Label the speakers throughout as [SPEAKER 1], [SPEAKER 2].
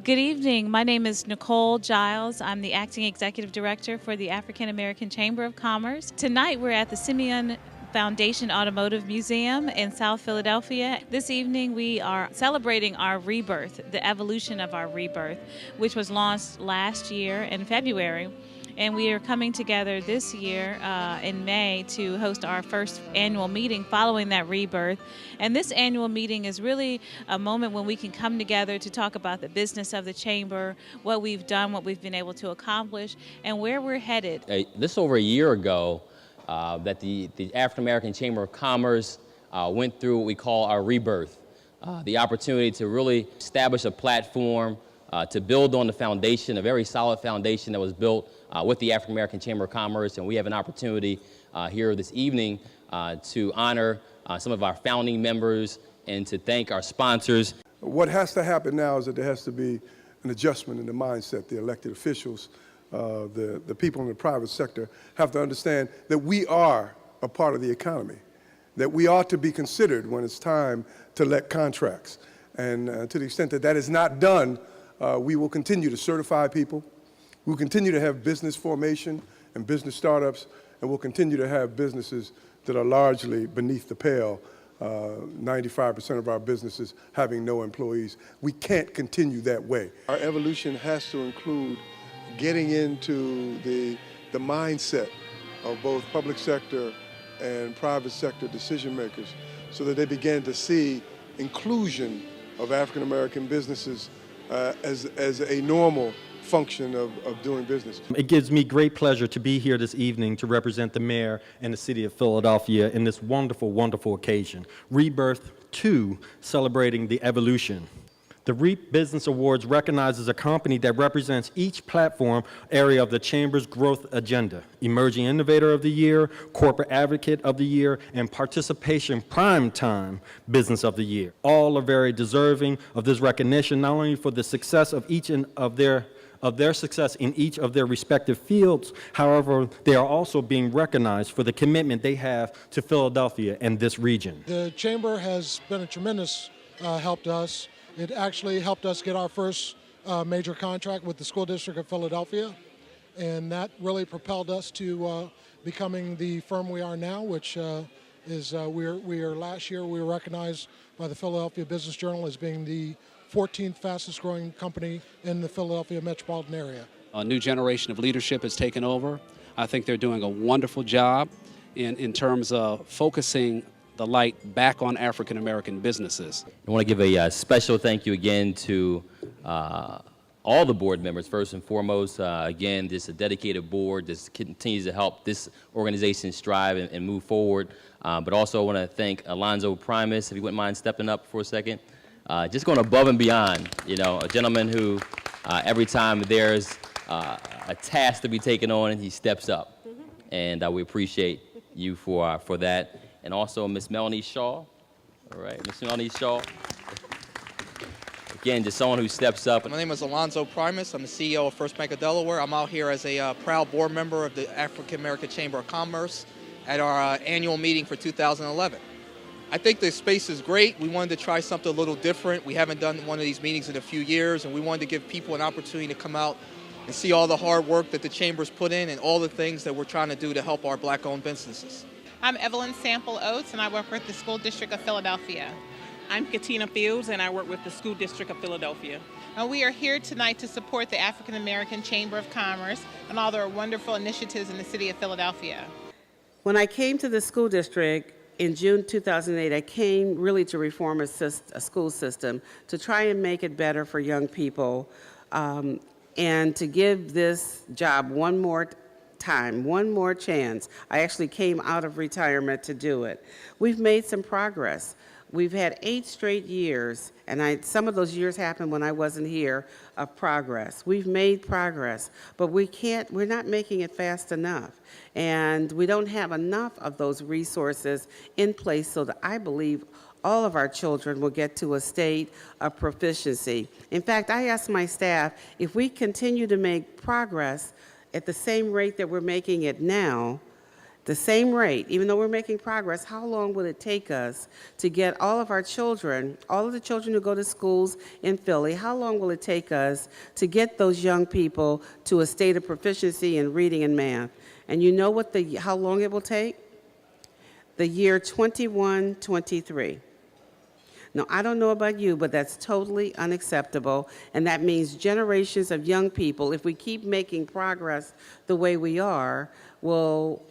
[SPEAKER 1] Good evening. My name is Nicole Giles. I'm the Acting Executive Director for the African American Chamber of Commerce. Tonight we're at the Simeone Foundation Automotive Museum in South Philadelphia. This evening we are celebrating our rebirth, the evolution of our rebirth, which was launched last year in February. And we are coming together this year in May to host our first annual meeting following that rebirth. And this annual meeting is really a moment when we can come together to talk about the business of the Chamber, what we've done, what we've been able to accomplish, and where we're headed.
[SPEAKER 2] This over a year ago that the African American Chamber of Commerce went through what we call our rebirth, the opportunity to really establish a platform to build on the foundation, a very solid foundation that was built with the African American Chamber of Commerce. And we have an opportunity here this evening to honor some of our founding members and to thank our sponsors.
[SPEAKER 3] What has to happen now is that there has to be an adjustment in the mindset. The elected officials, the people in the private sector have to understand that we are a part of the economy, that we ought to be considered when it's time to let contracts. And to the extent that that is not done, we will continue to certify people. We'll continue to have business formation and business startups, and we'll continue to have businesses that are largely beneath the pale, 95% of our businesses having no employees. We can't continue that way. Our evolution has to include getting into the mindset of both public sector and private sector decision makers so that they begin to see inclusion of African American businesses as a normal function of doing business.
[SPEAKER 4] It gives me great pleasure to be here this evening to represent the mayor and the city of Philadelphia in this wonderful, wonderful occasion. Rebirth 2, celebrating the evolution. The REAP Business Awards recognizes a company that represents each platform area of the Chamber's growth agenda. Emerging Innovator of the Year, Corporate Advocate of the Year, and Participation Primetime Business of the Year. All are very deserving of this recognition, not only for the success of each of their success in each of their respective fields. However, they are also being recognized for the commitment they have to Philadelphia and this region.
[SPEAKER 5] The Chamber has been a tremendous help to us. It actually helped us get our first major contract with the School District of Philadelphia, and that really propelled us to becoming the firm we are now, which is last year we were recognized by the Philadelphia Business Journal as being the 14th fastest growing company in the Philadelphia metropolitan area.
[SPEAKER 6] A new generation of leadership has taken over. I think they're doing a wonderful job in terms of focusing the light back on African American businesses.
[SPEAKER 2] I want to give a special thank you again to all the board members, first and foremost. Again, this is a dedicated board that continues to help this organization strive and move forward. But also I want to thank Alonzo Primus, if you wouldn't mind stepping up for a second. Just going above and beyond, you know, a gentleman who every time there's a task to be taken on, he steps up. And we appreciate you for that. And also Miss Melanie Shaw, all right, Miss Melanie Shaw. Again, just someone who steps up.
[SPEAKER 7] My name is Alonzo Primus. I'm the CEO of First Bank of Delaware. I'm out here as a proud board member of the African American Chamber of Commerce at our annual meeting for 2011. I think the space is great. We wanted to try something a little different. We haven't done one of these meetings in a few years, and we wanted to give people an opportunity to come out and see all the hard work that the Chamber's put in and all the things that we're trying to do to help our black-owned businesses.
[SPEAKER 8] I'm Evelyn Sample Oates, and I work with the School District of Philadelphia.
[SPEAKER 9] I'm Katina Fields, and I work with the School District of Philadelphia.
[SPEAKER 8] And we are here tonight to support the African American Chamber of Commerce and all their wonderful initiatives in the city of Philadelphia.
[SPEAKER 10] When I came to the school district in June 2008, I came really to reform a school system to try and make it better for young people and to give this job one more time, one more chance. I actually came out of retirement to do it. We've made some progress. We've had 8 straight years, and some of those years happened when I wasn't here, of progress. We've made progress, but we're not making it fast enough. And we don't have enough of those resources in place so that I believe all of our children will get to a state of proficiency. In fact, I asked my staff, if we continue to make progress at the same rate that we're making it now, the same rate, even though we're making progress, how long will it take us to get all of our children, all of the children who go to schools in Philly, how long will it take us to get those young people to a state of proficiency in reading and math? And you know how long it will take? The year 2123. Now, I don't know about you, but that's totally unacceptable, and that means generations of young people, if we keep making progress the way we are, will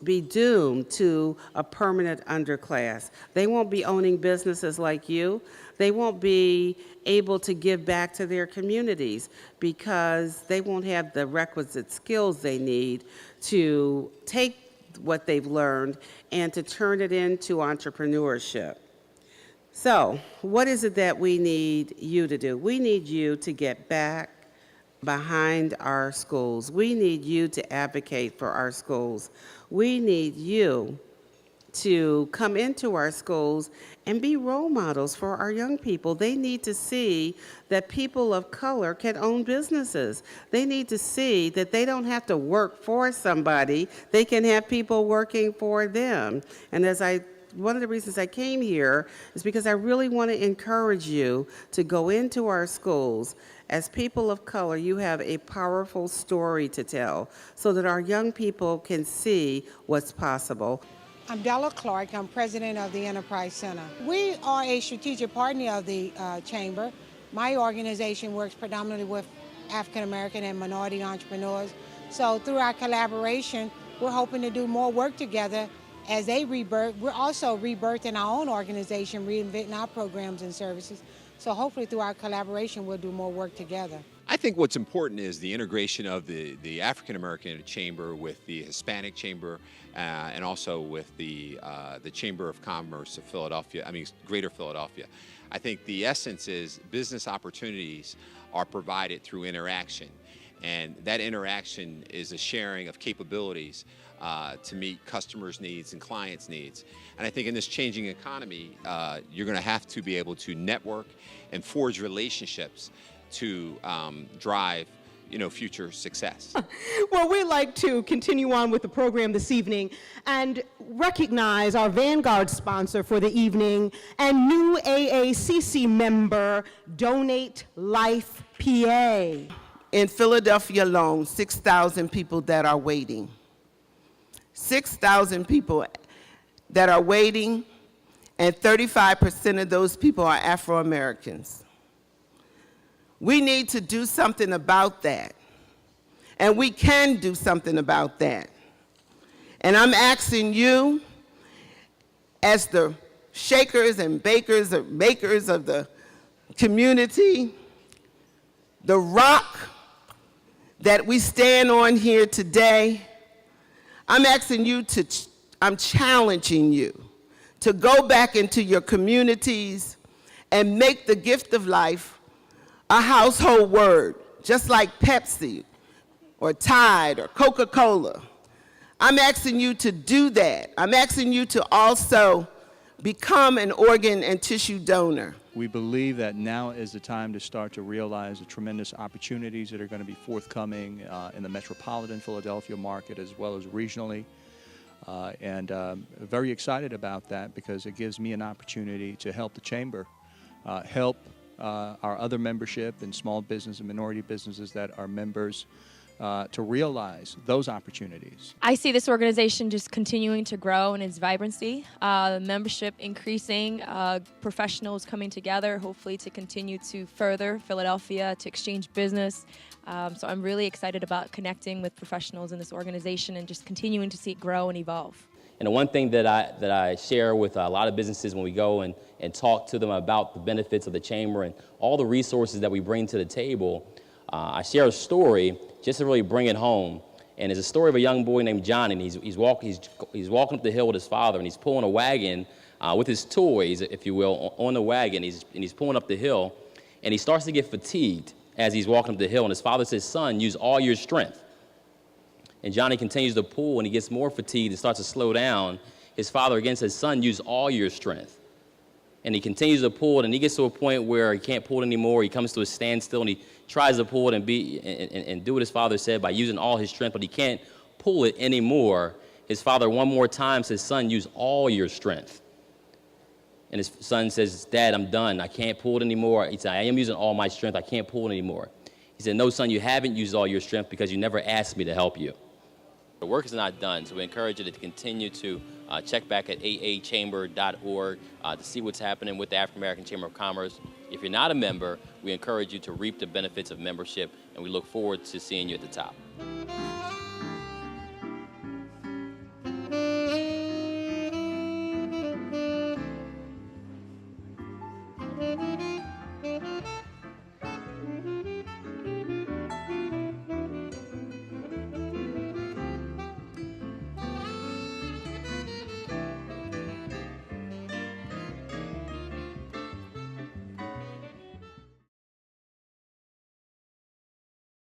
[SPEAKER 10] be doomed to a permanent underclass. They won't be owning businesses like you. They won't be able to give back to their communities because they won't have the requisite skills they need to take what they've learned and to turn it into entrepreneurship. So, what is it that we need you to do? We need you to get back behind our schools. We need you to advocate for our schools. We need you to come into our schools and be role models for our young people. They need to see that people of color can own businesses. They need to see that they don't have to work for somebody. They can have people working for them. And one of the reasons I came here is because I really want to encourage you to go into our schools. As people of color, you have a powerful story to tell so that our young people can see what's possible.
[SPEAKER 11] I'm Della Clark. I'm president of the Enterprise Center. We are a strategic partner of the Chamber. My organization works predominantly with African American and minority entrepreneurs. So through our collaboration, we're hoping to do more work together as they rebirth. We're also rebirthing our own organization, reinventing our programs and services. So hopefully through our collaboration, we'll do more work together.
[SPEAKER 12] I think what's important is the integration of the African American Chamber with the Hispanic Chamber and also with the Chamber of Commerce of Philadelphia, Greater Philadelphia. I think the essence is business opportunities are provided through interaction, and that interaction is a sharing of capabilities to meet customers' needs and clients' needs. And I think in this changing economy, you're going to have to be able to network and forge relationships to drive future success.
[SPEAKER 13] Well, we'd like to continue on with the program this evening and recognize our Vanguard sponsor for the evening and new AACC member, Donate Life PA.
[SPEAKER 14] In Philadelphia alone, 6,000 people that are waiting. 6,000 people that are waiting, and 35% of those people are Afro-Americans. We need to do something about that, and we can do something about that. And I'm asking you, as the shakers and bakers or makers of the community, the rock that we stand on here today, I'm asking you I'm challenging you to go back into your communities and make the gift of life a household word, just like Pepsi or Tide or Coca-Cola. I'm asking you to do that. I'm asking you to also become an organ and tissue donor.
[SPEAKER 15] We believe that now is the time to start to realize the tremendous opportunities that are going to be forthcoming in the metropolitan Philadelphia market as well as regionally. And very excited about that because it gives me an opportunity to help the Chamber, help our other membership and small business and minority businesses that are members to realize those opportunities.
[SPEAKER 16] I see this organization just continuing to grow in its vibrancy, membership increasing, professionals coming together, hopefully to continue to further Philadelphia, to exchange business. So I'm really excited about connecting with professionals in this organization and just continuing to see it grow and evolve.
[SPEAKER 2] And the one thing that I share with a lot of businesses when we go and talk to them about the benefits of the Chamber and all the resources that we bring to the table, I share a story just to really bring it home. And it's a story of a young boy named Johnny, and he's walking up the hill with his father, and he's pulling a wagon with his toys, if you will, on the wagon. He's pulling up the hill, and he starts to get fatigued as he's walking up the hill. And his father says, "Son, use all your strength." And Johnny continues to pull, and he gets more fatigued and starts to slow down. His father again says, "Son, use all your strength." And he continues to pull it, and he gets to a point where he can't pull it anymore. He comes to a standstill, and he tries to pull it and do what his father said by using all his strength, but he can't pull it anymore. His father one more time says, son, use all your strength. And his son says, Dad, I'm done. I can't pull it anymore. He said, I am using all my strength. I can't pull it anymore. He said, no, son, you haven't used all your strength because you never asked me to help you. The work is not done, so we encourage you to continue to check back at aachamber.org to see what's happening with the African American Chamber of Commerce. If you're not a member, we encourage you to reap the benefits of membership, and we look forward to seeing you at the top.